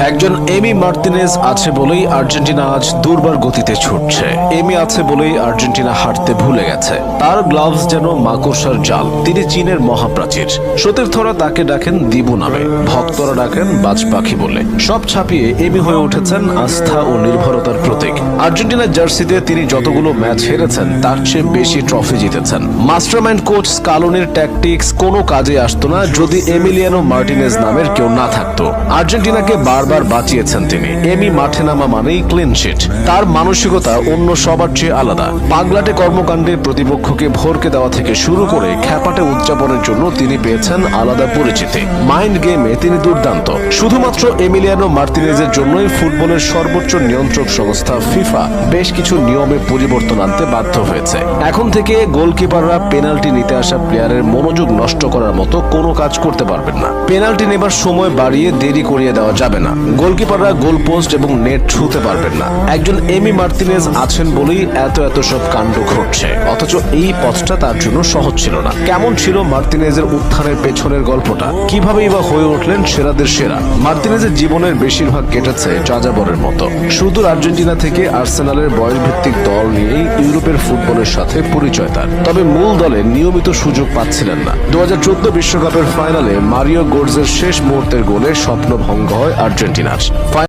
একজন এমি মার্তিনেজ আছে বলেই আর্জেন্টিনা আজ দুর্বার গতিতে ছুটছে। এমি আছে বলেই আর্জেন্টিনা হাঁটতে ভুলে গেছে। তার গ্লাভস যেন মাকড়সার জাল। তিনি চীনের মহাপ্রাচীর। সতীর্থরা তাকে ডাকেন দিবু নামে, ভক্তরা ডাকেন বাজ পাখি বলে। সব ছাপিয়ে এমি হয়ে উঠেছেন আস্থা ও নির্ভরতার প্রতীক। আর্জেন্টিনার জার্সিতে তিনি যতগুলো ম্যাচ হেরেছেন তার চেয়ে বেশি ট্রফি জিতেছেন। মাস্টারমাইন্ড কোচ স্কালোনির ট্যাকটিক্স কোনো কাজে আসতো না যদি এমিলিয়ানো মার্টিনেজ নামের কেউ না থাকতো। আর্জেন্টিনাকে বারবার বাঁচিয়েছেন তিনি। এমি মাঠে নামা মানেই ক্লিন শিট। তার মানসিকতা অন্য সবার চেয়ে আলাদা। পাগলাটে কর্মকাণ্ডে প্রতিপক্ষকে ভরকে দেওয়া থেকে শুরু করে খ্যাপাটে উদযাপনের জন্য তিনি পেয়েছেন আলাদা পরিচিতি। মাইন্ড গেমে তিনি দুর্দান্ত। শুধুমাত্র এমিলিয়ানো মার্তিনেজের জন্যই ফুটবলের সর্বোচ্চ নিয়ন্ত্রক সংস্থা ফিফা বেশ কিছু নিয়মে পরিবর্তন আনতে বাধ্য হয়েছে। এখন থেকে গোলকিপাররা পেনাল্টি নিতে আসা প্লেয়ারের মনোযোগ নষ্ট করার মতো কোনো কাজ করতে পারবেন না। পেনাল্টি নেবার সময় বাড়িয়ে দেরি করিয়ে দেওয়া যাবে না। গোলকিপাররা গোল পোস্ট এবং নেট ছুঁতে পারবেন না। একজন এমি মার্তিনেজ আছেন বলেই এত সব কাণ্ড ঘটছে। অথচ এই পথটা তার জন্য সহজ ছিল না। কেমন ছিল মার্তিনেজের উত্থানের পেছনের গল্পটা? কিভাবেই বা হয়ে উঠলেন সেরাদের সেরা? মার্তিনেজের জীবনের বেশিরভাগ কেটেছে যাযাবরের মতো। সুদূর আর্জেন্টিনা থেকে আর্সেনালের বয়সভিত্তিক দল নিয়েই ইউরোপের ফুটবলের সাথে পরিচয় তার। তবে মূল দলে নিয়মিত সুযোগ পাচ্ছিলেন না। 2014 বিশ্বকাপের ফাইনালে মারিও গোটজের শেষ মুহূর্তের গোলে স্বপ্নভঙ্গ হয় আর্জেন্টিনার।